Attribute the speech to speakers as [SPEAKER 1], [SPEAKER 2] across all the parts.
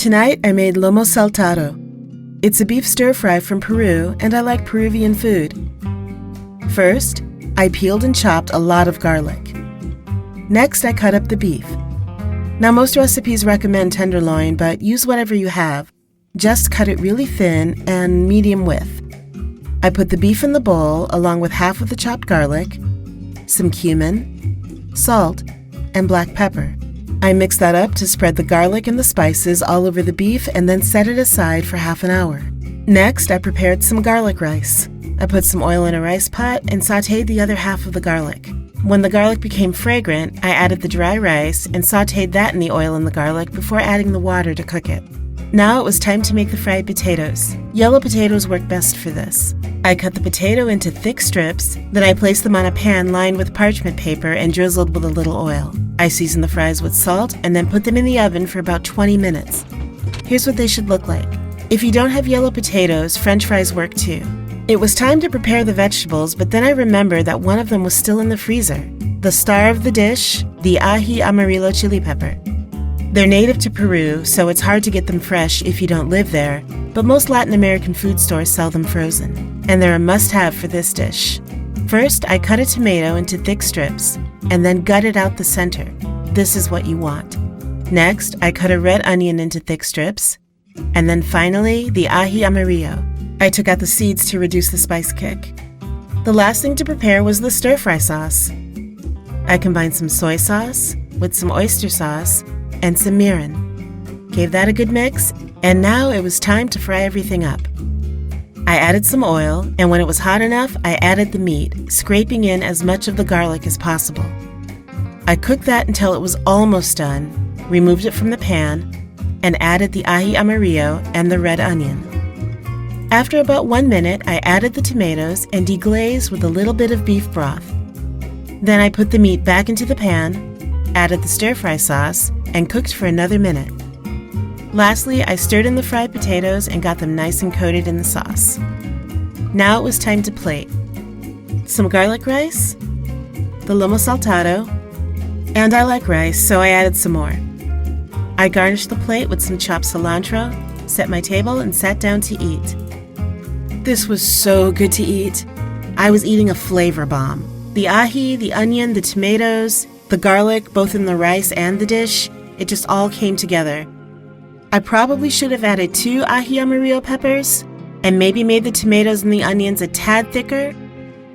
[SPEAKER 1] Tonight I made Lomo Saltado. It's a beef stir-fry from Peru, and I like Peruvian food. First, I peeled and chopped a lot of garlic. Next, I cut up the beef. Now, most recipes recommend tenderloin, but use whatever you have. Just cut it really thin and medium width. I put the beef in the bowl along with half of the chopped garlic, some cumin, salt, and black pepper. I mixed that up to spread the garlic and the spices all over the beef and then set it aside for half an hour. Next, I prepared some garlic rice. I put some oil in a rice pot and sautéed the other half of the garlic. When the garlic became fragrant, I added the dry rice and sautéed that in the oil and the garlic before adding the water to cook it. Now it was time to make the fried potatoes. Yellow potatoes work best for this. I cut the potato into thick strips, then I placed them on a pan lined with parchment paper and drizzled with a little oil. I seasoned the fries with salt and then put them in the oven for about 20 minutes. Here's what they should look like. If you don't have yellow potatoes, French fries work too. It was time to prepare the vegetables, but then I remembered that one of them was still in the freezer. The star of the dish, the ají amarillo chili pepper. They're native to Peru, so it's hard to get them fresh if you don't live there, but most Latin American food stores sell them frozen, and they're a must-have for this dish. First, I cut a tomato into thick strips, and then gutted out the center. This is what you want. Next, I cut a red onion into thick strips, and then finally, the ají amarillo. I took out the seeds to reduce the spice kick. The last thing to prepare was the stir-fry sauce. I combined some soy sauce with some oyster sauce and some mirin. Gave that a good mix, and now it was time to fry everything up. I added some oil, and when it was hot enough, I added the meat, scraping in as much of the garlic as possible. I cooked that until it was almost done, removed it from the pan, and added the ají amarillo and the red onion. After about 1 minute, I added the tomatoes and deglazed with a little bit of beef broth. Then I put the meat back into the pan, added the stir-fry sauce, and cooked for another minute. Lastly, I stirred in the fried potatoes and got them nice and coated in the sauce. Now it was time to plate. Some garlic rice, the lomo saltado, and I like rice, so I added some more. I garnished the plate with some chopped cilantro, set my table, and sat down to eat. This was so good to eat. I was eating a flavor bomb. The ají, the onion, the tomatoes, the garlic, both in the rice and the dish, it just all came together. I probably should have added 2 ají amarillo peppers and maybe made the tomatoes and the onions a tad thicker,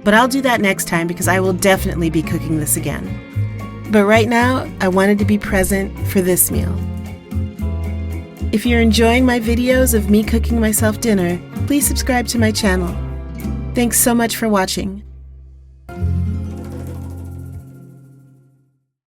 [SPEAKER 1] but I'll do that next time because I will definitely be cooking this again. But right now, I wanted to be present for this meal. If you're enjoying my videos of me cooking myself dinner, please subscribe to my channel. Thanks so much for watching.